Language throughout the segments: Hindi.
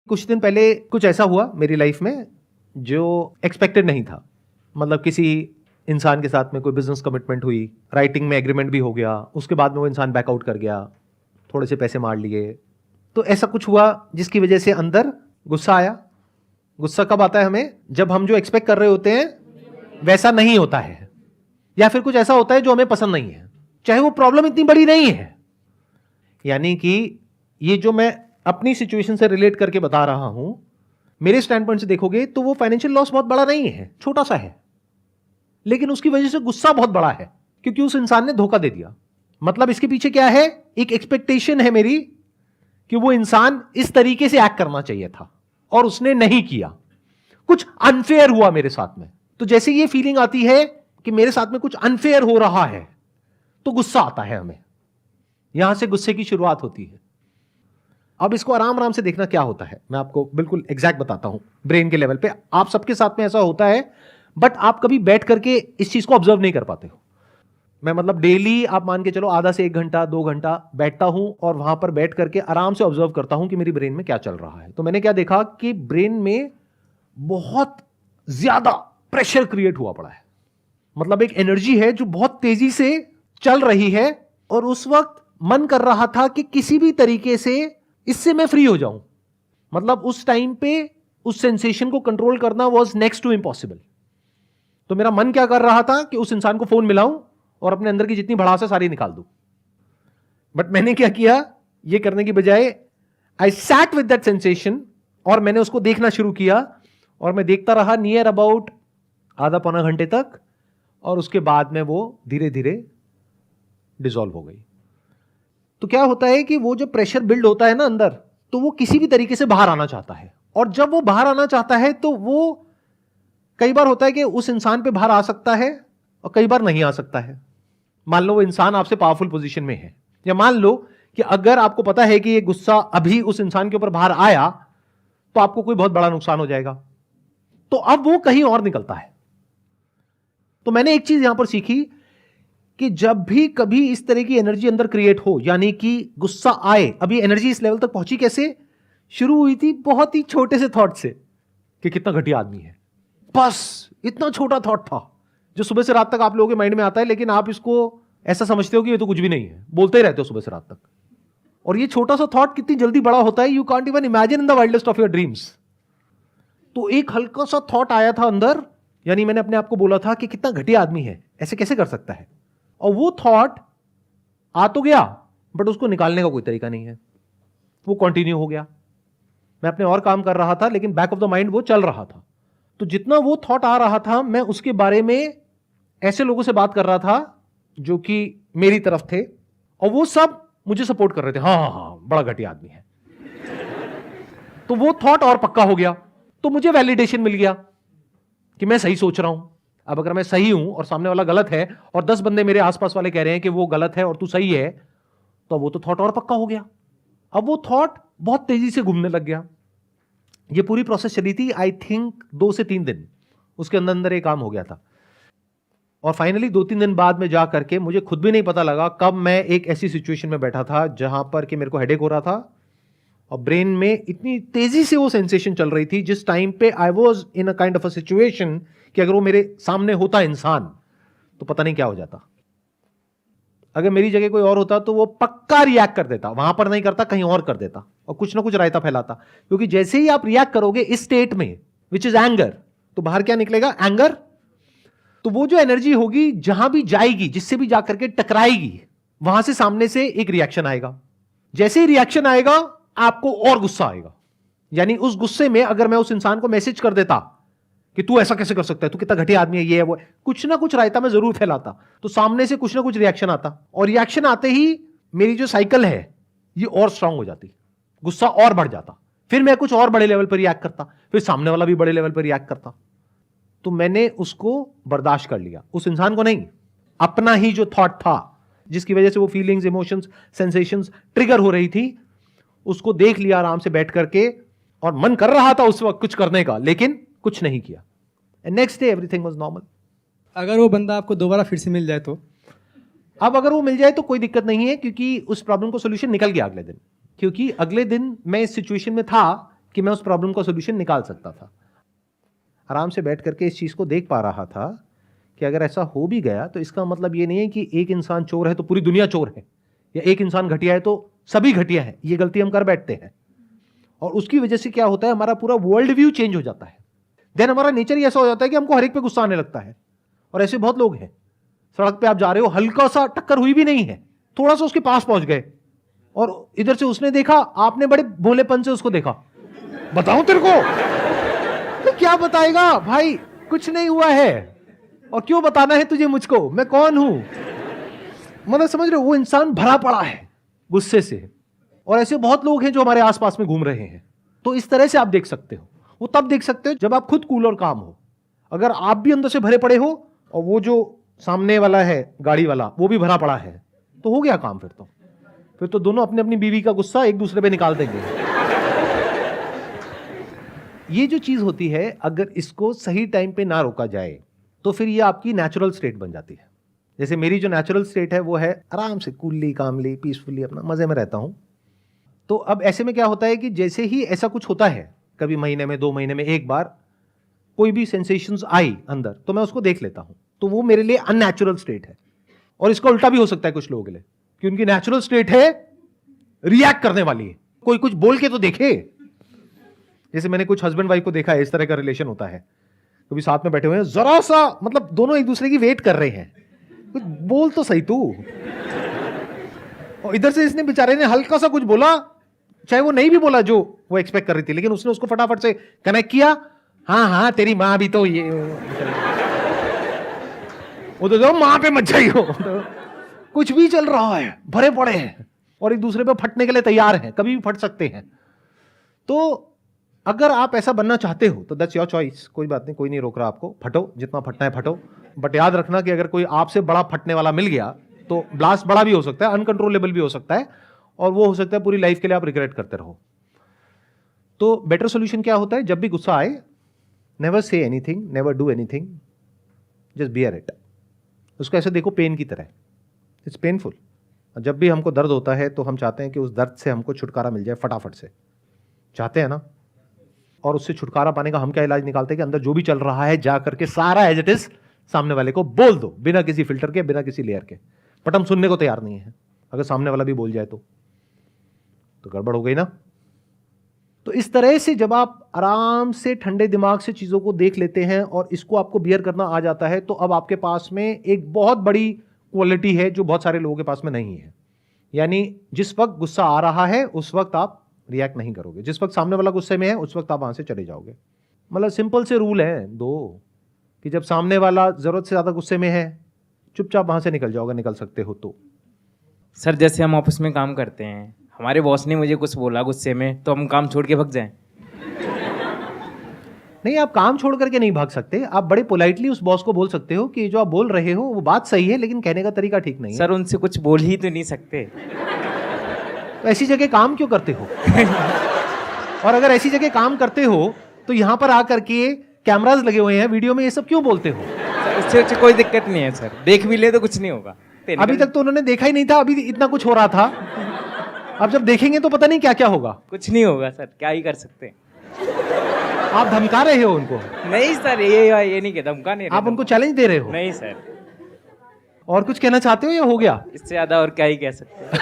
कुछ दिन पहले कुछ ऐसा हुआ मेरी लाइफ में जो एक्सपेक्टेड नहीं था। मतलब किसी इंसान के साथ में कोई बिजनेस कमिटमेंट हुई, राइटिंग में एग्रीमेंट भी हो गया, उसके बाद में वो इंसान बैकआउट कर गया, थोड़े से पैसे मार लिए। तो ऐसा कुछ हुआ जिसकी वजह से अंदर गुस्सा आया। गुस्सा कब आता है हमें? जब हम जो एक्सपेक्ट कर रहे होते हैं वैसा नहीं होता है, या फिर कुछ ऐसा होता है जो हमें पसंद नहीं है, चाहे वो प्रॉब्लम इतनी बड़ी नहीं है। यानी कि ये जो मैं अपनी सिचुएशन से रिलेट करके बता रहा हूं, मेरे स्टैंड पॉइंट से देखोगे तो वो फाइनेंशियल लॉस बहुत बड़ा नहीं है, छोटा सा है, लेकिन उसकी वजह से गुस्सा बहुत बड़ा है क्योंकि उस इंसान ने धोखा दे दिया। मतलब इसके पीछे क्या है? एक एक्सपेक्टेशन है मेरी कि वो इंसान इस तरीके से एक्ट करना चाहिए था और उसने नहीं किया, कुछ अनफेयर हुआ मेरे साथ में। तो जैसे ये फीलिंग आती है कि मेरे साथ में कुछ अनफेयर हो रहा है तो गुस्सा आता है हमें। यहां से गुस्से की शुरुआत होती है। अब इसको आराम आराम से देखना क्या होता है, मैं आपको बिल्कुल एग्जैक्ट बताता हूं। ब्रेन के लेवल पे आप सबके साथ में ऐसा होता है, बट आप कभी बैठ करके इस चीज को ऑब्जर्व नहीं कर पाते हो। मैं मतलब डेली आप मान के चलो आधा से 1 घंटा 2 घंटा बैठता हूं और वहां पर बैठ करके आराम से ऑब्जर्व करता हूं कि मेरी ब्रेन में क्या चल रहा है। तो मैंने क्या देखा कि ब्रेन में बहुत ज्यादा प्रेशर क्रिएट हुआ पड़ा है। मतलब एक एनर्जी है जो बहुत तेजी से चल रही है और उस वक्त मन कर रहा था कि किसी भी तरीके से इससे मैं फ्री हो जाऊं। मतलब उस टाइम पे उस सेंसेशन को कंट्रोल करना वाज नेक्स्ट टू इम्पॉसिबल। तो मेरा मन क्या कर रहा था कि उस इंसान को फोन मिलाऊं और अपने अंदर की जितनी भड़ास है सारी निकाल दूं। बट मैंने क्या किया, ये करने की बजाय I sat with that sensation और मैंने उसको देखना शुरू किया और मैं देखता रहा नियर अबाउट आधा पौना घंटे तक, और उसके बाद में वो धीरे धीरे डिसॉल्व हो गई। तो क्या होता है कि वो जो प्रेशर बिल्ड होता है ना अंदर, तो वो किसी भी तरीके से बाहर आना चाहता है, और जब वो बाहर आना चाहता है तो वो कई बार होता है कि उस इंसान पे बाहर आ सकता है और कई बार नहीं आ सकता है। मान लो वो इंसान आपसे पावरफुल पोजीशन में है, या मान लो कि अगर आपको पता है कि ये गुस्सा अभी उस इंसान के ऊपर बाहर आया तो आपको कोई बहुत बड़ा नुकसान हो जाएगा, तो अब वो कहीं और निकलता है। तो मैंने एक चीज यहां पर सीखी कि जब भी कभी इस तरह की एनर्जी अंदर क्रिएट हो, यानी कि गुस्सा आए, अभी एनर्जी इस लेवल तक पहुंची कैसे? शुरू हुई थी बहुत ही छोटे से थॉट से कि कितना घटिया आदमी है। बस इतना छोटा थॉट था जो सुबह से रात तक आप लोगों के माइंड में आता है, लेकिन आप इसको ऐसा समझते हो कि ये तो कुछ भी नहीं है, बोलते ही रहते हो सुबह से रात तक। और ये छोटा सा थॉट कितनी जल्दी बड़ा होता है, you can't even imagine in the wildest of your dreams. तो एक हल्का सा थॉट आया था अंदर, यानी मैंने अपने आप को बोला था कि कितना घटिया आदमी है, ऐसे कैसे कर सकता है। और वो थॉट आ तो गया, बट उसको निकालने का कोई तरीका नहीं है, वो कंटिन्यू हो गया। मैं अपने और काम कर रहा था, लेकिन बैक ऑफ द माइंड वो चल रहा था। तो जितना वो थॉट आ रहा था, मैं उसके बारे में ऐसे लोगों से बात कर रहा था जो कि मेरी तरफ थे, और वो सब मुझे सपोर्ट कर रहे थे, हाँ हाँ हाँ बड़ा घटिया आदमी है। तो वो थॉट और पक्का हो गया, तो मुझे वैलिडेशन मिल गया कि मैं सही सोच रहा हूं। अब अगर मैं सही हूं और सामने वाला गलत है, और 10 बंदे मेरे आसपास वाले कह रहे हैं कि वो गलत है और तू सही है, तो वो तो थॉट और पक्का हो गया। अब वो थॉट बहुत तेजी से घूमने लग गया। ये पूरी प्रोसेस चली थी आई थिंक 2 से 3 दिन, उसके अंदर अंदर ये काम हो गया था। और फाइनली 2-3 दिन बाद में जा करके मुझे खुद भी नहीं पता लगा कब मैं एक ऐसी सिचुएशन में बैठा था जहां पर कि मेरे को हेडेक हो रहा था और ब्रेन में इतनी तेजी से वो सेंसेशन चल रही थी, जिस टाइम पे I was in a kind of a situation कि अगर वो मेरे सामने होता इंसान तो पता नहीं क्या हो जाता। अगर मेरी जगह कोई और होता तो वो पक्का रिएक्ट कर देता, वहां पर नहीं करता कहीं और कर देता और कुछ ना कुछ रायता फैलाता। क्योंकि जैसे ही आप रिएक्ट करोगे इस स्टेट में, विच इज एंगर, तो बाहर क्या निकलेगा? एंगर। तो वो जो एनर्जी होगी जहां भी जाएगी, जिससे भी जाकर के टकराएगी, वहां से सामने से एक रिएक्शन आएगा। जैसे ही रिएक्शन आएगा आपको और गुस्सा आएगा। यानी उस गुस्से में अगर मैं उस इंसान को मैसेज कर देता कि तू ऐसा कैसे कर सकता है, तू कितना घटिया आदमी है, ये है वो है, कुछ ना कुछ रायता मैं जरूर फैलाता, तो सामने से कुछ ना कुछ रिएक्शन आता, और रिएक्शन आते ही मेरी जो साइकिल है ये और स्ट्रांग हो जाती, गुस्सा और बढ़ जाता, फिर मैं कुछ और बड़े लेवल पर रिएक्ट करता, फिर सामने वाला भी बड़े लेवल पर रिएक्ट करता। तो मैंने उसको बर्दाश्त कर लिया, उस इंसान को नहीं, अपना ही जो थॉट था जिसकी वजह से वो फीलिंग्स, इमोशंस, सेंसेशंस ट्रिगर हो रही थी, उसको देख लिया आराम से बैठ करके। और मन कर रहा था उस वक्त कुछ करने का, लेकिन कुछ नहीं किया। And next day everything was normal. अगर वो बंदा आपको दोबारा फिर से मिल जाए तो? अब अगर वो मिल जाए तो कोई दिक्कत नहीं है, क्योंकि उस प्रॉब्लम को सोल्यूशन निकल गया अगले दिन। क्योंकि अगले दिन मैं इस सिचुएशन में था कि मैं उस प्रॉब्लम का सोल्यूशन निकाल सकता था। आराम से बैठ करके इस चीज़ को देख पा रहा था कि अगर ऐसा हो भी गया तो इसका मतलब ये नहीं है कि एक इंसान चोर है तो पूरी दुनिया चोर है, या एक इंसान घटिया है तो सभी घटिया है। ये गलती हम कर बैठते हैं, और उसकी वजह से क्या होता है, हमारा पूरा वर्ल्ड व्यू चेंज हो जाता है। देन हमारा नेचर ही ऐसा हो जाता है कि हमको हर एक पे गुस्सा आने लगता है। और ऐसे बहुत लोग हैं, सड़क पे आप जा रहे हो, हल्का सा टक्कर हुई भी नहीं है, थोड़ा सा उसके पास पहुंच गए, और इधर से उसने देखा, आपने बड़े भोलेपन से उसको देखा, बताऊं तेरे को, तो क्या बताएगा भाई, कुछ नहीं हुआ है, और क्यों बताना है तुझे मुझको, मैं कौन हूं। मतलब समझ रहे हो, वो इंसान भरा पड़ा है गुस्से से। और ऐसे बहुत लोग हैं जो हमारे आसपास में घूम रहे हैं। तो इस तरह से आप देख सकते हो, वो तब देख सकते हो जब आप खुद कूल और काम हो। अगर आप भी अंदर से भरे पड़े हो और वो जो सामने वाला है गाड़ी वाला वो भी भरा पड़ा है, तो हो गया काम। फिर तो दोनों अपनी अपनी बीवी का गुस्सा एक दूसरे पे निकाल देंगे। ये जो चीज होती है, अगर इसको सही टाइम पे ना रोका जाए तो फिर ये आपकी नेचुरल स्टेट बन जाती है। जैसे मेरी जो नेचुरल स्टेट है वो है आराम से कूलली कामली पीसफुली अपना मजे में रहता हूं। तो अब ऐसे में क्या होता है कि जैसे ही ऐसा कुछ होता है, कभी महीने में 2 महीने में एक बार कोई भी सेंसेशंस आई अंदर, तो मैं उसको देख लेता हूं। तो वो मेरे लिए अननेचुरल स्टेट है। और इसका उल्टा भी हो सकता है कुछ लोगों के लिए, कि उनकी नेचुरल स्टेट है रिएक्ट करने वाली है। कोई कुछ बोल के तो देखे। जैसे मैंने कुछ हस्बैंड वाइफ को देखा है, इस तरह का रिलेशन होता है, कभी साथ में बैठे हुए हैं, जरा सा मतलब दोनों एक दूसरे की वेट कर रहे हैं, कुछ बोल तो सही तू। और इधर से इसने बेचारे ने हल्का सा कुछ बोला, चाहे वो नहीं भी बोला जो वो एक्सपेक्ट कर रही थी, लेकिन उसने उसको फटाफट से कनेक्ट किया, हाँ हाँ तेरी माँ भी तो ये, वो तो माँ पे मत जाइयो। कुछ भी चल रहा है, भरे पड़े हैं और एक दूसरे पे फटने के लिए तैयार हैं, कभी भी फट सकते हैं। तो अगर आप ऐसा बनना चाहते हो तो दैट्स योर चॉइस, कोई बात नहीं, कोई नहीं रोक रहा आपको, फटो जितना फटना है फटो। बट याद रखना कि अगर कोई आपसे बड़ा फटने वाला मिल गया तो ब्लास्ट बड़ा भी हो सकता है, अनकंट्रोलेबल भी हो सकता है, और वो हो सकता है पूरी लाइफ के लिए आप रिग्रेट करते रहो। तो बेटर सोल्यूशन क्या होता है, जब भी गुस्सा आए, never say anything, never do anything, just bear it. उसको ऐसे देखो पेन की तरह, इट्स पेनफुल। जब भी हमको दर्द होता है तो हम चाहते हैं कि उस दर्द से हमको छुटकारा मिल जाए फटाफट से, चाहते हैं ना। और उससे छुटकारा पाने का हम क्या इलाज निकालते हैं कि अंदर जो भी चल रहा है जा करके सारा एज इट इज सामने वाले को बोल दो, बिना किसी फिल्टर के, बिना किसी लेयर के। बट हम सुनने को तैयार नहीं है। अगर सामने वाला भी बोल जाए तो गड़बड़ हो गई ना। तो इस तरह से जब आप आराम से ठंडे दिमाग से चीजों को देख लेते हैं और इसको आपको बियर करना आ जाता है, तो अब आपके पास में एक बहुत बड़ी क्वालिटी है जो बहुत सारे लोगों के पास में नहीं है। यानी जिस वक्त गुस्सा आ रहा है उस वक्त आप रिएक्ट नहीं करोगे, जिस वक्त सामने वाला गुस्से में है उस वक्त आप वहां से चले जाओगे। मतलब सिंपल से रूल है 2, कि जब सामने वाला जरूरत से ज्यादा गुस्से में है, चुपचाप वहां से निकल जाओगे, निकल सकते हो तो। सर जैसे हम ऑफिस में काम करते हैं, हमारे बॉस ने मुझे कुछ बोला गुस्से में, तो हम काम छोड़ के भाग जाएं? नहीं, आप काम छोड़ करके नहीं भाग सकते। आप बड़े पोलाइटली उस बॉस को बोल सकते हो कि जो आप बोल रहे हो वो बात सही है, लेकिन कहने का तरीका ठीक नहीं है। सर उनसे कुछ बोल ही तो नहीं सकते। तो ऐसी जगह काम क्यों करते हो? और अगर ऐसी जगह काम करते हो तो यहां पर आकर के कैमरास लगे हुए हैं, वीडियो में ये सब क्यों बोलते हो? उससे कोई दिक्कत नहीं है सर, देख भी ले तो कुछ नहीं होगा। अभी तक तो उन्होंने देखा ही नहीं था, अभी इतना कुछ हो रहा था। अब जब देखेंगे तो पता नहीं क्या क्या होगा। कुछ नहीं होगा सर, क्या ही कर सकते हैं। आप धमका रहे हो उनको? नहीं सर, ये नहीं कहता, धमका नहीं। आप उनको चैलेंज दे रहे हो? नहीं सर। और कुछ कहना चाहते हो या हो गया? इससे ज्यादा और क्या ही कह सकते हैं।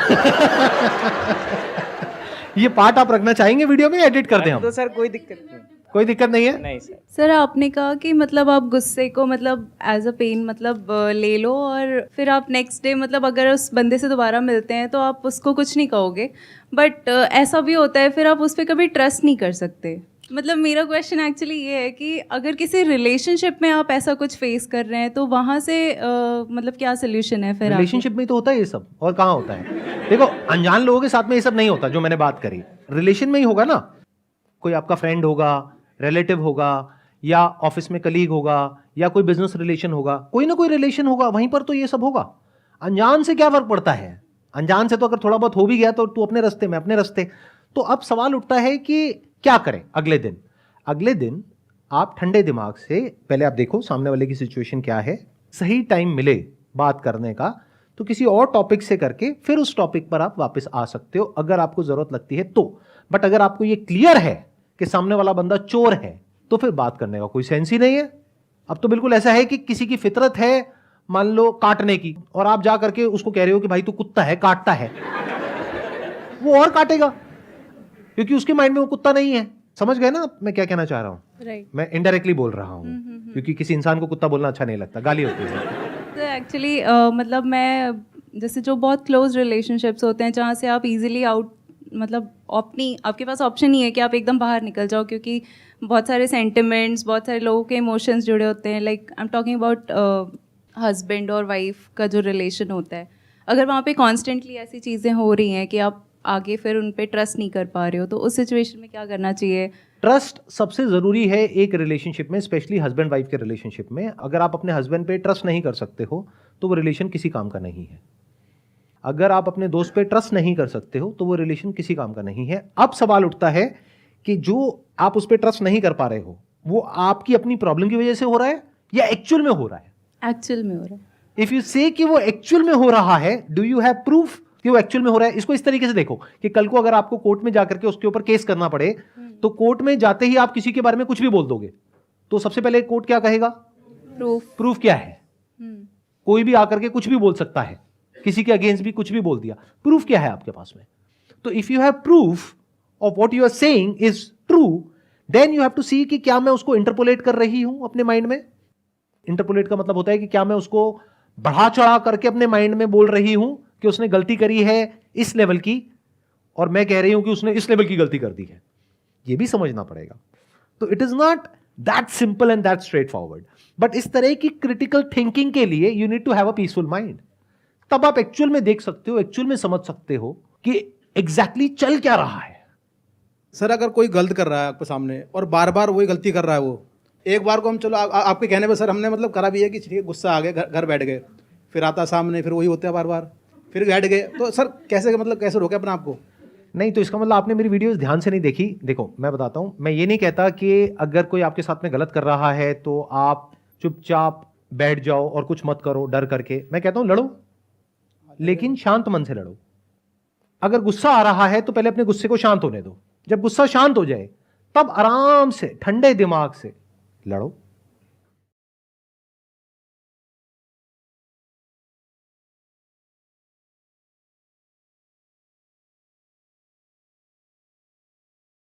ये पार्ट आप रखना चाहेंगे वीडियो में, एडिट कर दें हम? तो सर कोई दिक्कत नहीं। कोई दिक्कत नहीं है? नहीं सर। सर आपने कहा कि मतलब आप गुस्से को मतलब एज अ पेन मतलब ले लो, और फिर आप नेक्स्ट डे मतलब अगर उस बंदे से दोबारा मिलते हैं तो आप उसको कुछ नहीं कहोगे, बट ऐसा भी होता है फिर आप उस पर कभी ट्रस्ट नहीं कर सकते। मतलब मेरा क्वेश्चन एक्चुअली ये है कि अगर किसी रिलेशनशिप में आप ऐसा कुछ फेस कर रहे हैं तो वहाँ से मतलब क्या सोल्यूशन है फिर? रिलेशनशिप में तो होता है ये सब, और कहाँ होता है? देखो, अनजान लोगों के साथ में ये सब नहीं होता जो मैंने बात करी। रिलेशन में ही होगा ना, कोई आपका फ्रेंड होगा, रिलेटिव होगा, या ऑफिस में कलीग होगा, या कोई बिजनेस रिलेशन होगा, कोई ना कोई रिलेशन होगा, वहीं पर तो ये सब होगा। अनजान से क्या फर्क पड़ता है? अनजान से तो अगर थोड़ा बहुत हो भी गया तो तू अपने रास्ते में अपने रास्ते। तो अब सवाल उठता है कि क्या करें अगले दिन आप ठंडे दिमाग से पहले आप देखो सामने वाले की सिचुएशन क्या है, सही टाइम मिले बात करने का तो किसी और टॉपिक से करके फिर उस टॉपिक पर आप वापस आ सकते हो अगर आपको जरूरत लगती है तो। बट अगर आपको ये क्लियर है कि सामने वाला बंदा चोर है, तो फिर बात करने का कोई सेंस ही नहीं है। अब तो बिल्कुल ऐसा है कि किसी की फितरत है मान लो काटने की, और आप जा करके उसको कह रहे हो कि भाई तू कुत्ता है, काटता है, वो और काटेगा क्योंकि उसके माइंड में वो कुत्ता नहीं है। समझ गए ना मैं क्या कहना चाह रहा हूं? राइट। मैं इनडायरेक्टली बोल रहा हूं क्योंकि किसी इंसान को कुत्ता बोलना अच्छा नहीं लगता, गाली होती है। तो एक्चुअली मतलब मैं जैसे जो बहुत क्लोज रिलेशनशिप्स होते हैं जहाँ से आप इजीली आउट मतलब आपके पास ऑप्शन नहीं है कि आप एकदम बाहर निकल जाओ, क्योंकि बहुत सारे सेंटिमेंट्स, बहुत सारे लोगों के इमोशंस जुड़े होते हैं। Like I am talking about husband और वाइफ का जो रिलेशन होता है, अगर वहाँ पे कॉन्स्टेंटली ऐसी चीज़ें हो रही हैं कि आप आगे फिर उन पे ट्रस्ट नहीं कर पा रहे हो, तो उस सिचुएशन में क्या करना चाहिए? ट्रस्ट सबसे जरूरी है एक रिलेशनशिप में, स्पेशली हस्बैंड वाइफ के रिलेशनशिप में। अगर आप अपने हस्बैंड पे ट्रस्ट नहीं कर सकते हो तो वो रिलेशन किसी काम का नहीं है। अगर आप अपने दोस्त पे ट्रस्ट नहीं कर सकते हो तो वो रिलेशन किसी काम का नहीं है। अब सवाल उठता है कि जो आप उस पर ट्रस्ट नहीं कर पा रहे हो वो आपकी अपनी प्रॉब्लम की वजह से हो रहा है या एक्चुअल में हो रहा है? एक्चुअल में हो रहा है। इफ यू से कि वो एक्चुअल में हो रहा है, डू यू हैव प्रूफ कि वो एक्चुअल में हो रहा है? इसको इस तरीके से देखो कि कल को अगर आपको कोर्ट में जाकर के उसके ऊपर केस करना पड़े तो कोर्ट में जाते ही आप किसी के बारे में कुछ भी बोल दोगे तो सबसे पहले कोर्ट क्या कहेगा? प्रूफ क्या है? कोई भी आकर के कुछ भी बोल सकता है, किसी के अगेंस्ट भी कुछ भी बोल दिया। प्रूफ क्या है आपके पास में? तो if you have proof of what you are saying is true, then you have to see कि क्या मैं उसको इंटरपोलेट कर रही हूं अपने माइंड में। इंटरपोलेट का मतलब होता है कि क्या मैं उसको बढ़ा चढ़ा करके अपने माइंड में बोल रही हूं कि उसने गलती करी है इस लेवल की और मैं कह रही हूं कि उसने इस लेवल की गलती कर दी है। यह भी समझना पड़ेगा। तो it is not that simple and that straightforward, but इस तरह की क्रिटिकल थिंकिंग के लिए you need to have a peaceful mind. तब आप एक्चुअल में देख सकते हो, एक्चुअल में समझ सकते हो कि एग्जैक्टली चल क्या रहा है। सर अगर कोई गलत कर रहा है आपके सामने और बार बार वही गलती कर रहा है, वो एक बार को हम चलो आपके कहने पे सर हमने मतलब करा भी है कि ठीक है गुस्सा आ गया, घर बैठ गए, फिर आता सामने, फिर वही होता है बार बार, फिर बैठ गए, तो सर कैसे मतलब कैसे रोके अपने आप को? नहीं तो इसका मतलब आपने मेरी वीडियोस ध्यान से नहीं देखी। देखो मैं बताता हूं, मैं ये नहीं कहता कि अगर कोई आपके साथ में गलत कर रहा है तो आप चुपचाप बैठ जाओ और कुछ मत करो डर करके। मैं कहता हूं लड़ो, लेकिन शांत मन से लड़ो। अगर गुस्सा आ रहा है तो पहले अपने गुस्से को शांत होने दो। जब गुस्सा शांत हो जाए तब आराम से ठंडे दिमाग से लड़ो।